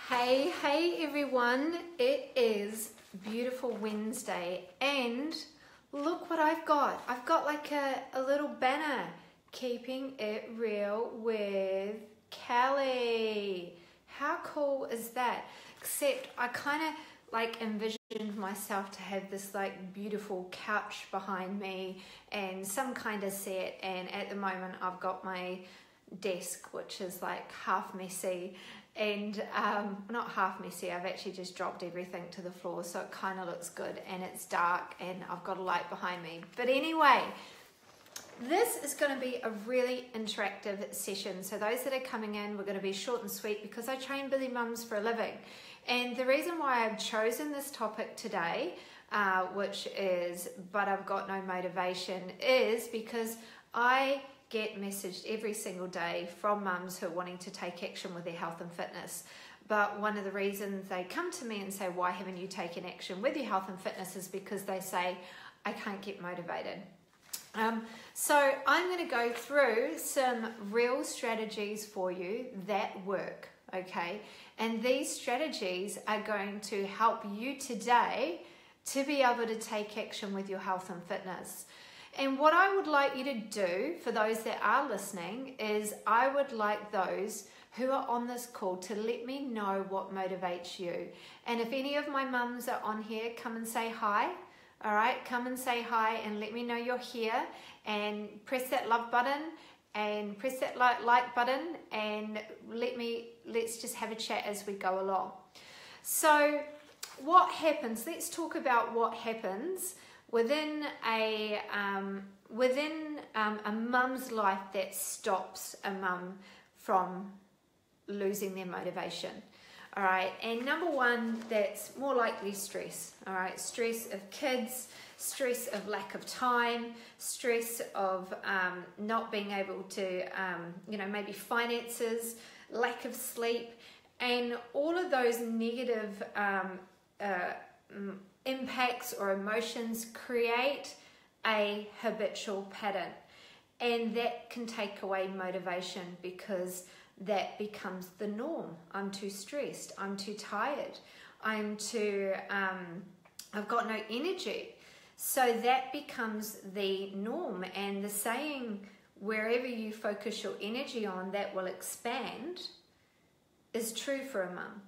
Hey everyone, it is beautiful Wednesday and look what I've got. I've got like a little banner, keeping it real with Kelly. How cool is that? Except I kind of like envisioned myself to have this like beautiful couch behind me and some kind of set, and at the moment I've got my desk which is like half messy and not half messy, I've actually just dropped everything to the floor, so it kind of looks good and it's dark and I've got a light behind me. But anyway, this is going to be a really interactive session, so those that are coming in, we're going to be short and sweet because I train busy mums for a living. And the reason why I've chosen this topic today, which is but I've got no motivation, is because I get messaged every single day from mums who are wanting to take action with their health and fitness. But one of the reasons they come to me and say, why haven't you taken action with your health and fitness, is because they say, I can't get motivated. So I'm going to go through some real strategies for you that work, okay? And these strategies are going to help you today to be able to take action with your health and fitness. And what I would like you to do, for those that are listening, is I would like those who are on this call to let me know what motivates you. And if any of my mums are on here, come and say hi. All right, come and say hi and let me know you're here, and press that love button and press that like button, and let's just have a chat as we go along. So what happens? Let's talk about what happens within a mum's life that stops a mum from losing their motivation. All right, and number one, that's more likely stress. All right, stress of kids, stress of lack of time, stress of not being able to, maybe finances, lack of sleep, and all of those negative impacts or emotions create a habitual pattern, and that can take away motivation because that becomes the norm. I'm too stressed, I'm too tired, I've got no energy. So that becomes the norm, and the saying, wherever you focus your energy on, that will expand, is true for a mum.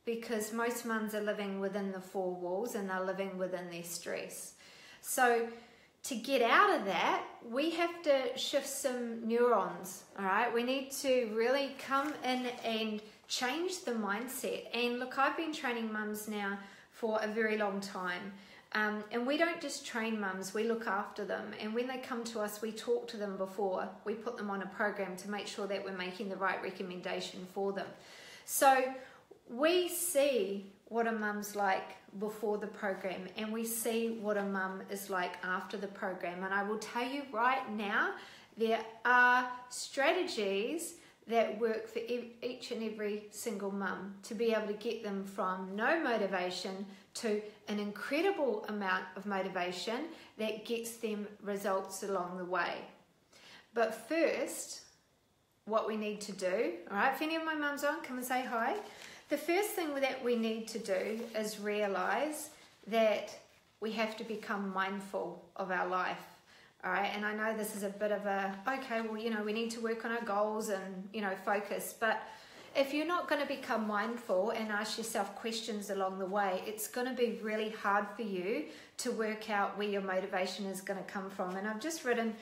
Because most mums are living within the four walls and they're living within their stress. So to get out of that, we have to shift some neurons, all right? We need to really come in and change the mindset. And look, I've been training mums now for a very long time. And we don't just train mums, we look after them. And when they come to us, we talk to them before we put them on a program to make sure that we're making the right recommendation for them. So we see what a mum's like before the program, and we see what a mum is like after the program. And I will tell you right now, there are strategies that work for each and every single mum to be able to get them from no motivation to an incredible amount of motivation that gets them results along the way. But first, what we need to do, all right, if any of my mums are on, come and say hi. The first thing that we need to do is realize that we have to become mindful of our life. All right, and I know this is a bit of a, okay, well, we need to work on our goals and, focus. But if you're not going to become mindful and ask yourself questions along the way, it's going to be really hard for you to work out where your motivation is going to come from. And I've just written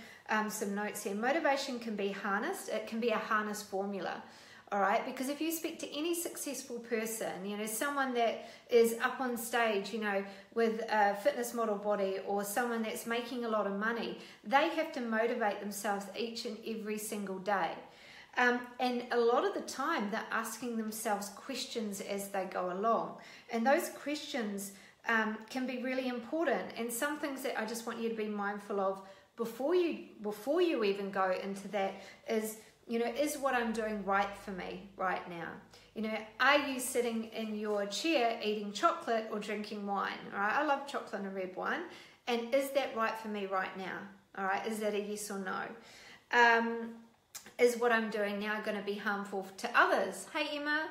some notes here. Motivation can be harnessed. It can be a harness formula. All right, because if you speak to any successful person, someone that is up on stage, with a fitness model body, or someone that's making a lot of money, they have to motivate themselves each and every single day. And a lot of the time, they're asking themselves questions as they go along. And those questions can be really important. And some things that I just want you to be mindful of before you even go into that is, is what I'm doing right for me right now? Are you sitting in your chair eating chocolate or drinking wine? All right, I love chocolate and red wine. And is that right for me right now? All right, is that a yes or no? Is what I'm doing now going to be harmful to others? Hey, Emma.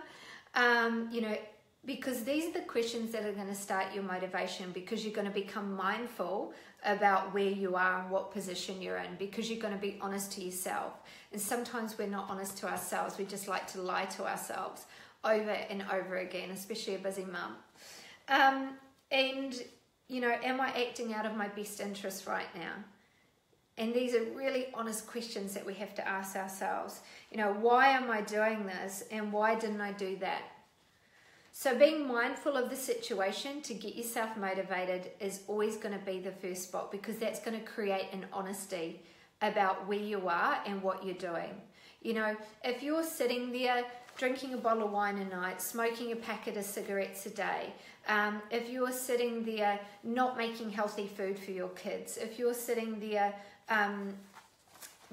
You know, because these are the questions that are going to start your motivation, because you're going to become mindful about where you are and what position you're in, because you're going to be honest to yourself. And sometimes we're not honest to ourselves. We just like to lie to ourselves over and over again, especially a busy mum. And, you know, am I acting out of my best interest right now? And these are really honest questions that we have to ask ourselves. You know, why am I doing this, and why didn't I do that? So being mindful of the situation to get yourself motivated is always going to be the first spot, because that's going to create an honesty about where you are and what you're doing. You know, if you're sitting there drinking a bottle of wine a night, smoking a packet of cigarettes a day, if you're sitting there not making healthy food for your kids, if you're sitting there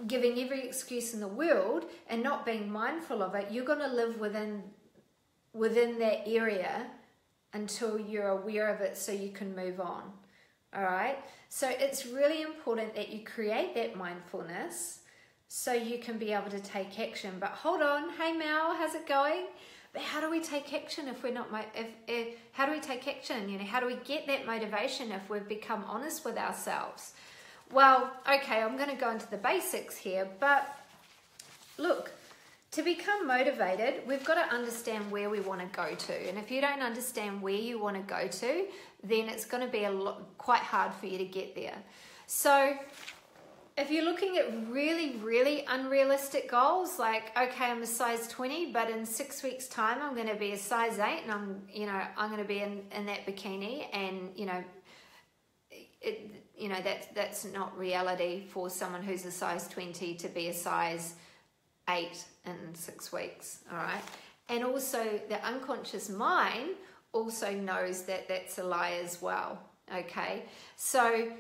giving every excuse in the world and not being mindful of it, you're going to live within that area until you're aware of it so you can move on. All right? So it's really important that you create that mindfulness so you can be able to take action. But hold on, hey Mel, how's it going? But how do we take action if we're not, how do we take action? You know, how do we get that motivation if we've become honest with ourselves? Well, okay, I'm going to go into the basics here, but look, to become motivated, we've got to understand where we want to go to. And if you don't understand where you want to go to, then it's going to be quite hard for you to get there. So if you're looking at really, really unrealistic goals, like, okay, I'm a size 20, but in 6 weeks' time, I'm going to be a size 8, and I'm going to be in that bikini, and, that's not reality for someone who's a size 20 to be a size 8 in 6 weeks, all right? And also the unconscious mind also knows that that's a lie as well, okay? So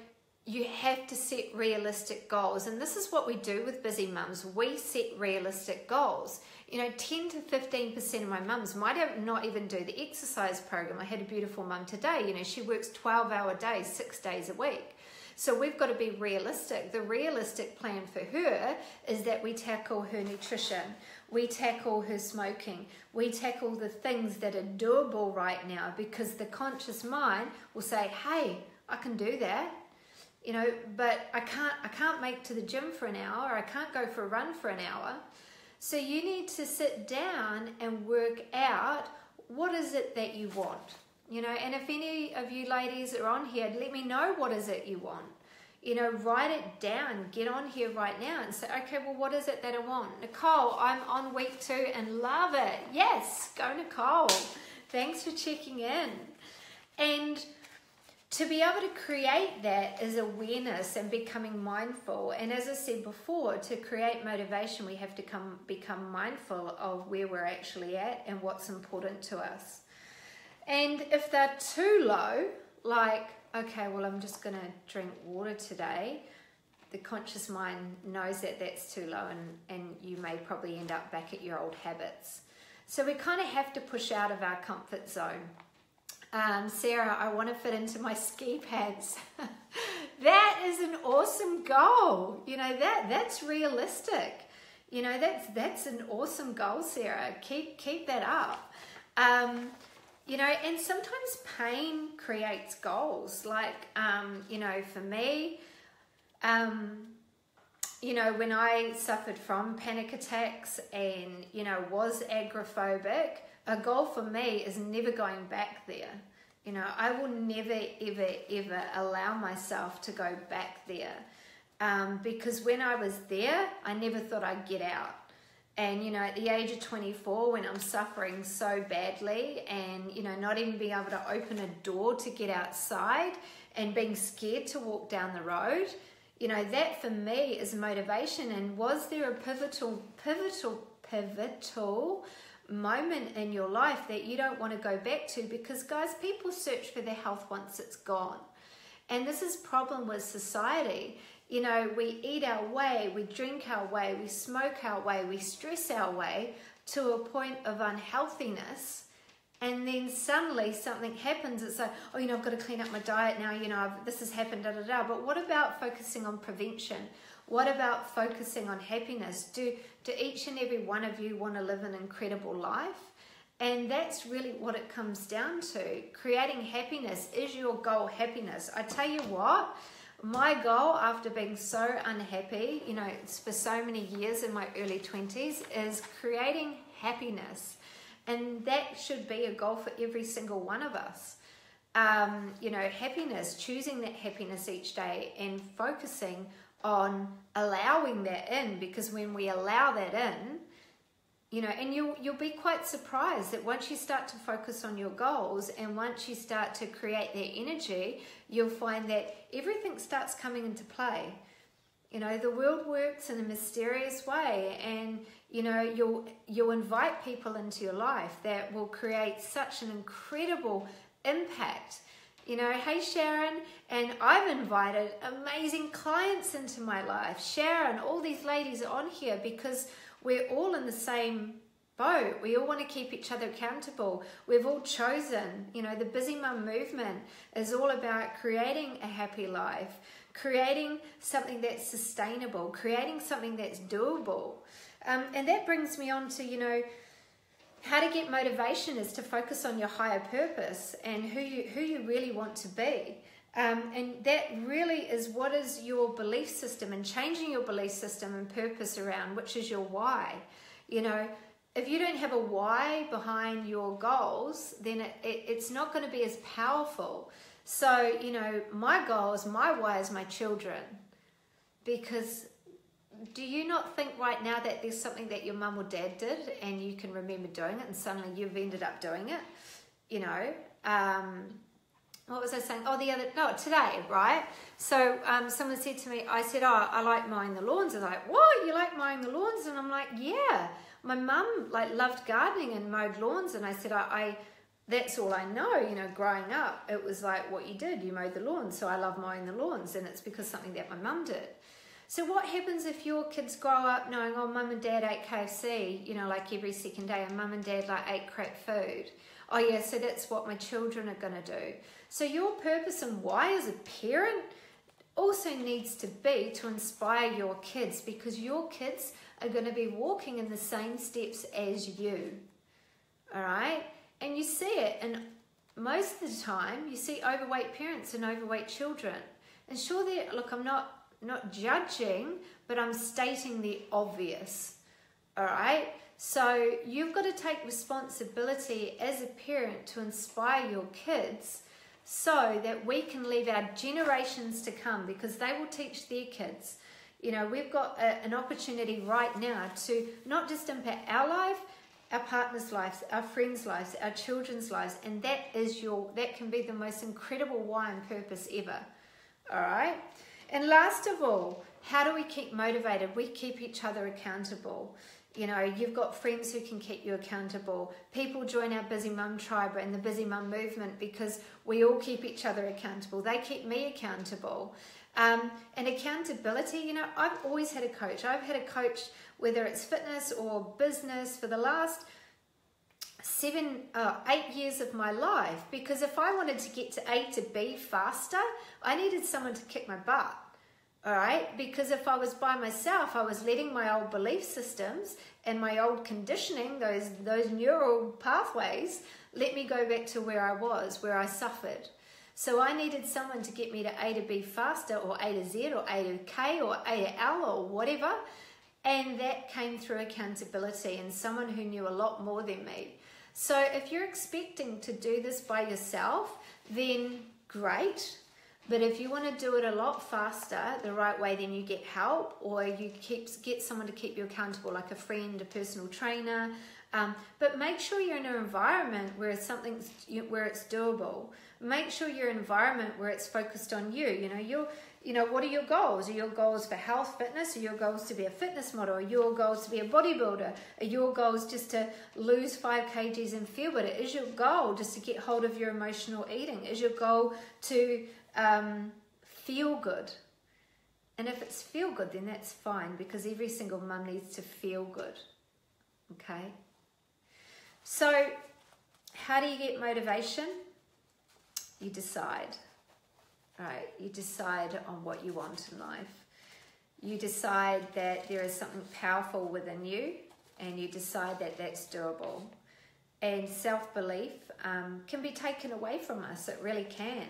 you have to set realistic goals, and this is what we do with busy mums. We set realistic goals. 10 to 15% of my mums might not even do the exercise program. I had a beautiful mum today, she works 12-hour days, 6 days a week. So we've got to be realistic. The realistic plan for her is that we tackle her nutrition, we tackle her smoking, we tackle the things that are doable right now, because the conscious mind will say, hey, I can do that, but I can't make to the gym for an hour, or I can't go for a run for an hour. So you need to sit down and work out, what is it that you want? And if any of you ladies are on here, let me know, what is it you want? Write it down, get on here right now and say, okay, well, what is it that I want? Nicole, I'm on week 2 and love it. Yes, go Nicole. Thanks for checking in. And to be able to create that is awareness and becoming mindful. And as I said before, to create motivation, we have to become mindful of where we're actually at and what's important to us. And if they're too low, like, okay, well, I'm just going to drink water today, the conscious mind knows that that's too low, and you may probably end up back at your old habits. So we kind of have to push out of our comfort zone. Sarah, I want to fit into my ski pants. That is an awesome goal. That's realistic. That's an awesome goal, Sarah. Keep that up. And sometimes pain creates goals. Like, for me, when I suffered from panic attacks and, was agoraphobic, a goal for me is never going back there. I will never, ever, ever allow myself to go back there. Because when I was there, I never thought I'd get out. And, at the age of 24, when I'm suffering so badly and, not even being able to open a door to get outside and being scared to walk down the road, that for me is motivation. And was there a pivotal moment in your life that you don't want to go back to? Because, guys, people search for their health once it's gone. And this is a problem with society. We eat our way, we drink our way, we smoke our way, we stress our way to a point of unhealthiness. And then suddenly something happens. It's like, oh, I've got to clean up my diet now, this has happened, da-da-da. But what about focusing on prevention? What about focusing on happiness? Do each and every one of you want to live an incredible life? And that's really what it comes down to. Creating happiness. Is your goal happiness? I tell you what, my goal after being so unhappy, you know, for so many years in my early 20s, is creating happiness. And that should be a goal for every single one of us. You know, happiness, choosing that happiness each day and focusing on allowing that in, because when we allow that in, you know, and you'll be quite surprised that once you start to focus on your goals and once you start to create that energy, you'll find that everything starts coming into play. You know, the world works in a mysterious way, and you know, you'll invite people into your life that will create such an incredible impact. You know, hey Sharon, and I've invited amazing clients into my life. Sharon, all these ladies are on here because we're all in the same boat. We all want to keep each other accountable. We've all chosen, you know, the Busy Mum movement is all about creating a happy life, creating something that's sustainable, creating something that's doable. And that brings me on to, you know, how to get motivation is to focus on your higher purpose and who you really want to be. And that really is what is your belief system, and changing your belief system and purpose around, which is your why. You know, if you don't have a why behind your goals, then it's not going to be as powerful. So, you know, my goals, my why is my children. Because do you not think right now that there's something that your mum or dad did and you can remember doing it and suddenly you've ended up doing it? You know, what was I saying? Today, right? So someone said to me, I said, oh, I like mowing the lawns. They're like, what? You like mowing the lawns? And I'm like, yeah. My mum loved gardening and mowed lawns. And I said, I that's all I know. You know, growing up, it was like what you did. You mowed the lawns. So I love mowing the lawns. And it's because something that my mum did. So what happens if your kids grow up knowing, oh, mum and dad ate KFC, you know, like every second day, and mum and dad ate crap food? Oh yeah, so that's what my children are going to do. So your purpose and why as a parent also needs to be to inspire your kids, because your kids are going to be walking in the same steps as you. All right? And you see it, and most of the time you see overweight parents and overweight children. And sure, look, I'm not judging, but I'm stating the obvious. All right? So you've got to take responsibility as a parent to inspire your kids so that we can leave our generations to come, because they will teach their kids. You know, we've got an opportunity right now to not just impact our life, our partners' lives, our friends' lives, our children's lives, and that can be the most incredible why and purpose ever. All right? And last of all, how do we keep motivated? We keep each other accountable. You know, you've got friends who can keep you accountable. People join our Busy Mum tribe and the Busy Mum movement because we all keep each other accountable. They keep me accountable. And accountability, you know, I've always had a coach. I've had a coach, whether it's fitness or business, for the last 8 years of my life, because if I wanted to get to A to B faster, I needed someone to kick my butt. All right, because if I was by myself, I was letting my old belief systems and my old conditioning, those neural pathways, let me go back to where I was, where I suffered. So I needed someone to get me to A to B faster, or A to Z, or A to K, or A to L, or whatever. And that came through accountability and someone who knew a lot more than me. So if you're expecting to do this by yourself, then great. But if you want to do it a lot faster, the right way, then you get help, or you get someone to keep you accountable, like a friend, a personal trainer. But make sure you're in an environment where it's doable. Make sure you're in an environment where it's focused on you. You know, what are your goals? Are your goals for health, fitness? Are your goals to be a fitness model? Are your goals to be a bodybuilder? Are your goals just to lose 5 kgs and feel better? Is your goal just to get hold of your emotional eating? Is your goal to feel good? And if it's feel good, then that's fine, because every single mum needs to feel good. Okay? So how do you get motivation? You decide. Right, you decide on what you want in life. You decide that there is something powerful within you, and you decide that that's doable. and self-belief can be taken away from us. It really can.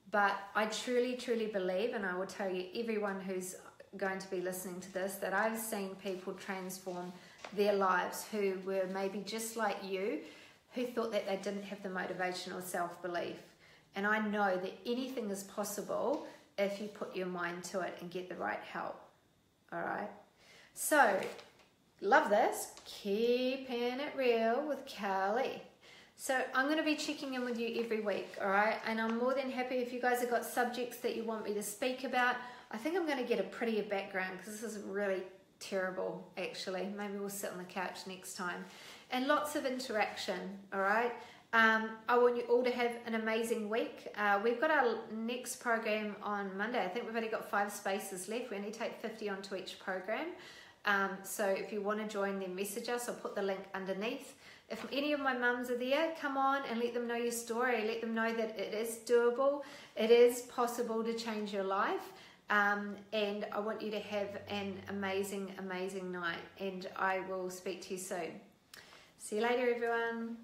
But I truly, truly believe, and I will tell you, everyone who's going to be listening to this, that I've seen people transform their lives who were maybe just like you, who thought that they didn't have the motivation or self-belief. And I know that anything is possible if you put your mind to it and get the right help. All right? So, love this. Keeping it real with Carly. So I'm going to be checking in with you every week, all right? And I'm more than happy if you guys have got subjects that you want me to speak about. I think I'm going to get a prettier background because this is really terrible, actually. Maybe we'll sit on the couch next time. And lots of interaction, all right? I want you all to have an amazing week. We've got our next program on Monday. I think we've only got 5 spaces left. We only take 50 onto each program. So if you want to join, then message us. I'll put the link underneath. If any of my mums are there, come on and let them know your story. Let them know that it is doable. It is possible to change your life. And I want you to have an amazing, amazing night. And I will speak to you soon. See you later, everyone.